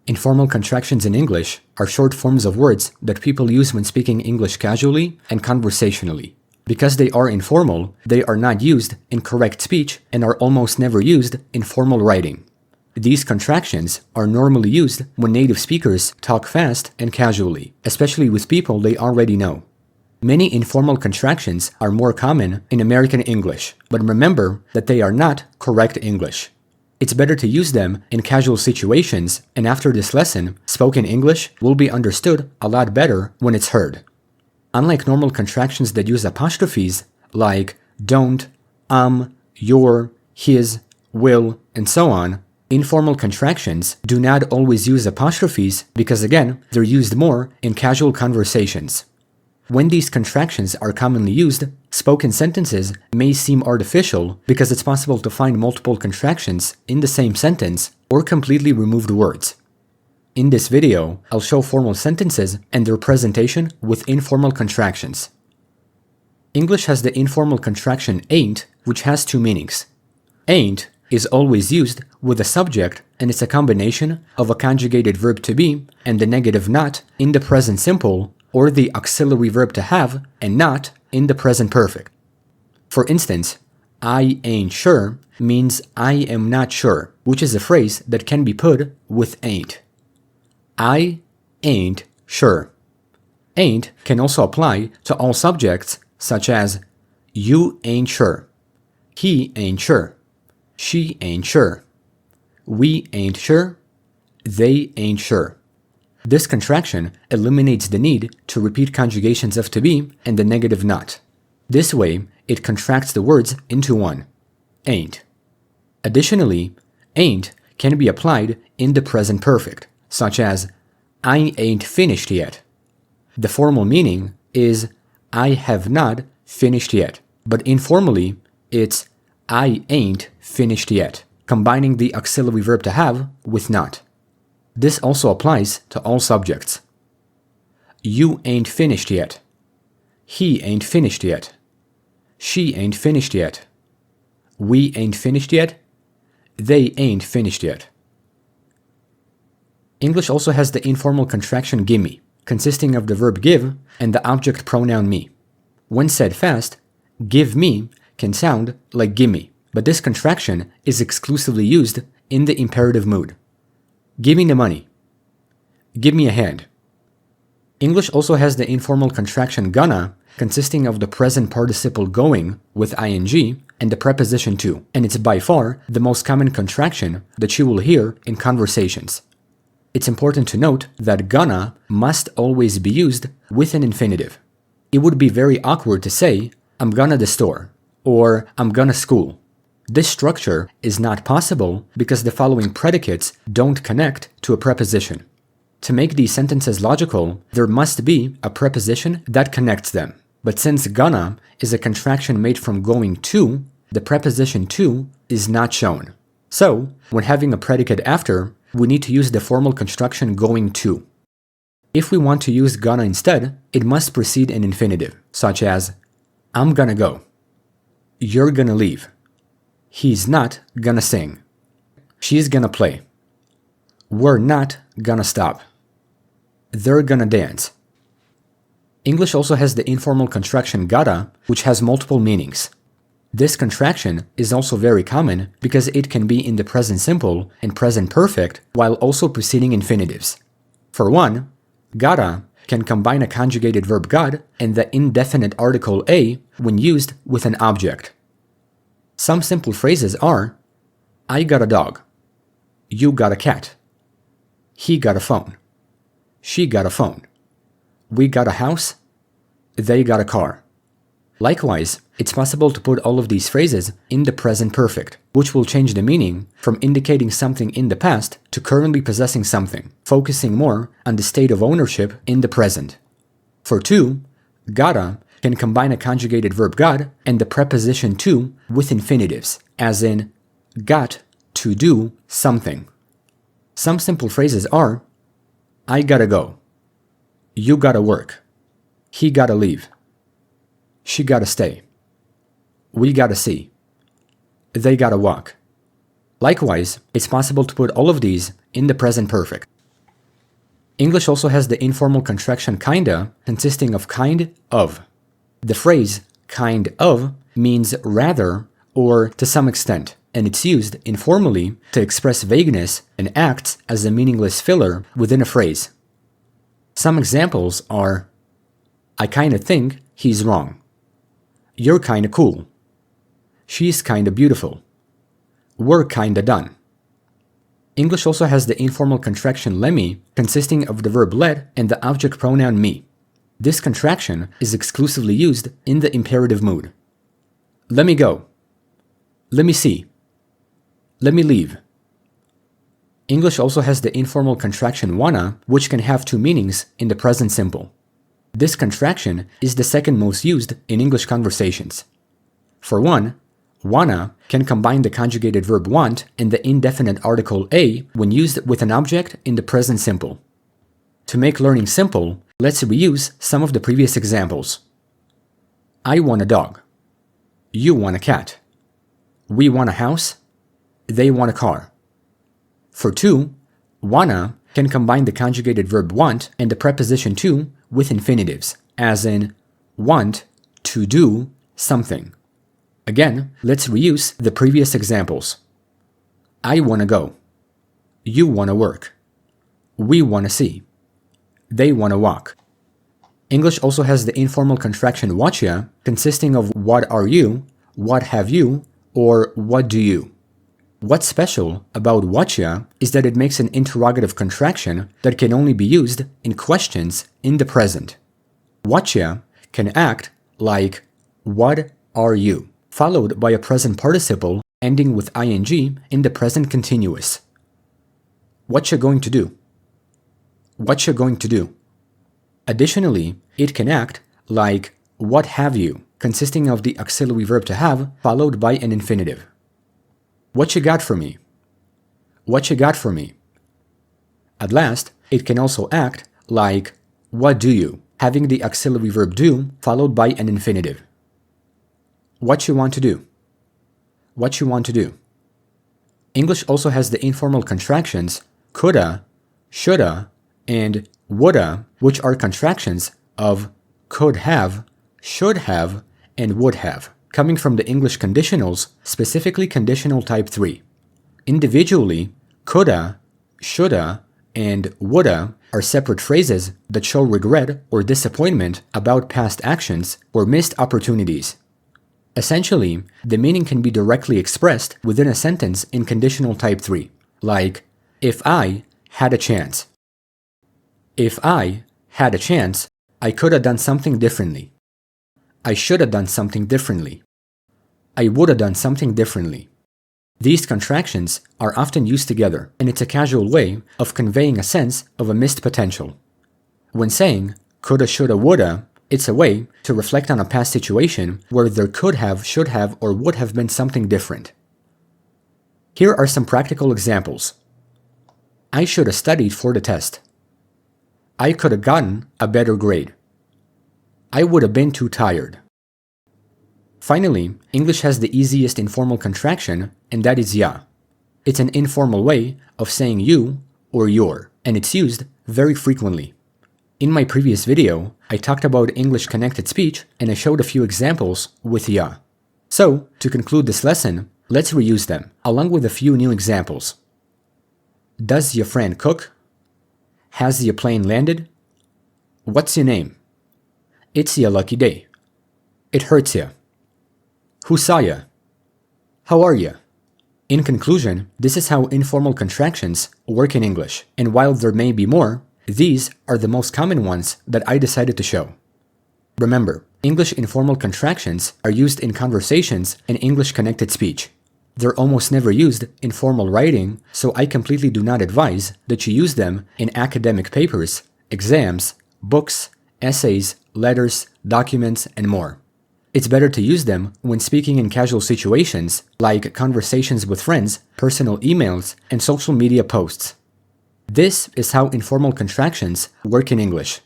Informal contractions in English are short forms of words that people use when speaking English casually and conversationally. Because they are informal, they are not used in correct speech and are almost never used in formal writing. These contractions are normally used when native speakers talk fast and casually, especially with people they already know. Many informal contractions are more common in American English, but remember that they are not correct English. It's better to use them in casual situations, and after this lesson, spoken English will be understood a lot better when it's heard. Unlike normal contractions that use apostrophes, like don't, your, his, will, and so on, informal contractions do not always use apostrophes because, again, they're used more in casual conversations. When these contractions are commonly used, spoken sentences may seem artificial because it's possible to find multiple contractions in the same sentence or completely removed words. In this video, I'll show formal sentences and their presentation with informal contractions. English has the informal contraction ain't, which has two meanings. Ain't is always used with a subject, and it's a combination of a conjugated verb to be and the negative not in the present simple, or the auxiliary verb to have and not in the present perfect. For instance, I ain't sure means I am not sure, which is a phrase that can be put with ain't. I ain't sure. Ain't can also apply to all subjects, such as you ain't sure, he ain't sure, she ain't sure, we ain't sure, they ain't sure. This contraction eliminates the need to repeat conjugations of to be and the negative not. This way, it contracts the words into one, ain't. Additionally, ain't can be applied in the present perfect, such as I ain't finished yet. The formal meaning is I have not finished yet, but informally, it's I ain't finished yet, combining the auxiliary verb to have with not. This also applies to all subjects. You ain't finished yet. He ain't finished yet. She ain't finished yet. We ain't finished yet. They ain't finished yet. English also has the informal contraction gimme, consisting of the verb give and the object pronoun me. When said fast, give me can sound like gimme, but this contraction is exclusively used in the imperative mood. Give me the money. Give me a hand. English also has the informal contraction gonna, consisting of the present participle going with ing and the preposition to, and it's by far the most common contraction that you will hear in conversations. It's important to note that gonna must always be used with an infinitive. It would be very awkward to say, I'm gonna the store, or I'm gonna school. This structure is not possible because the following predicates don't connect to a preposition. To make these sentences logical, there must be a preposition that connects them. But since gonna is a contraction made from going to, the preposition to is not shown. So, when having a predicate after, we need to use the formal construction going to. If we want to use gonna instead, it must precede an infinitive, such as I'm gonna go. You're gonna leave. He's not gonna sing. She's gonna play. We're not gonna stop. They're gonna dance. English also has the informal contraction gotta, which has multiple meanings. This contraction is also very common because it can be in the present simple and present perfect while also preceding infinitives. For one, gotta can combine a conjugated verb got and the indefinite article a when used with an object. Some simple phrases are, I got a dog. You got a cat. He got a phone. She got a phone. We got a house. They got a car. Likewise, it's possible to put all of these phrases in the present perfect, which will change the meaning from indicating something in the past to currently possessing something, focusing more on the state of ownership in the present. For two, gotta can combine a conjugated verb got and the preposition to with infinitives, as in, got to do something. Some simple phrases are, I gotta go. You gotta work. He gotta leave. She gotta stay. We gotta see. They gotta walk. Likewise, it's possible to put all of these in the present perfect. English also has the informal contraction kinda, consisting of kind of. The phrase kind of means rather or to some extent, and it's used informally to express vagueness and acts as a meaningless filler within a phrase. Some examples are, I kinda think he's wrong. You're kinda cool. She's kinda beautiful. We're kinda done. English also has the informal contraction lemme, consisting of the verb let and the object pronoun me. This contraction is exclusively used in the imperative mood. Let me go. Let me see. Let me leave. English also has the informal contraction wanna, which can have two meanings in the present simple. This contraction is the second most used in English conversations. For one, wanna can combine the conjugated verb want and the indefinite article a when used with an object in the present simple. To make learning simple, let's reuse some of the previous examples. I want a dog. You want a cat. We want a house. They want a car. For two, wanna can combine the conjugated verb want and the preposition to with infinitives, as in want to do something. Again, let's reuse the previous examples. I want to go. You want to work. We want to see. They want to walk. English also has the informal contraction watcha, consisting of what are you, what have you, or what do you. What's special about watcha is that it makes an interrogative contraction that can only be used in questions in the present. Watcha can act like what are you, followed by a present participle ending with ing in the present continuous. What you going to do? What you going to do? Additionally, it can act like what have you, consisting of the auxiliary verb to have followed by an infinitive. What you got for me? What you got for me? At last, it can also act like what do you, having the auxiliary verb do followed by an infinitive. What you want to do? What you want to do? English also has the informal contractions coulda, shoulda, and woulda, which are contractions of could have, should have, and would have, coming from the English conditionals, specifically conditional type 3. Individually, coulda, shoulda, and woulda are separate phrases that show regret or disappointment about past actions or missed opportunities. Essentially, the meaning can be directly expressed within a sentence in conditional type 3, like, if I had a chance. If I had a chance, I could have done something differently. I should have done something differently. I would have done something differently. These contractions are often used together, and it's a casual way of conveying a sense of a missed potential. When saying coulda, shoulda, woulda, it's a way to reflect on a past situation where there could have, should have, or would have been something different. Here are some practical examples. I should have studied for the test. I could have gotten a better grade. I would have been too tired. Finally, English has the easiest informal contraction, and that is ya. It's an informal way of saying you or your, and it's used very frequently. In my previous video, I talked about English connected speech, and I showed a few examples with ya. So, to conclude this lesson, let's reuse them, along with a few new examples. Does your friend cook? Has your plane landed? What's your name? It's your lucky day. It hurts ya. Who saw ya? How are ya? In conclusion, this is how informal contractions work in English, and while there may be more, these are the most common ones that I decided to show. Remember, English informal contractions are used in conversations and English connected speech. They're almost never used in formal writing, so I completely do not advise that you use them in academic papers, exams, books, essays, letters, documents, and more. It's better to use them when speaking in casual situations, like conversations with friends, personal emails, and social media posts. This is how informal contractions work in English.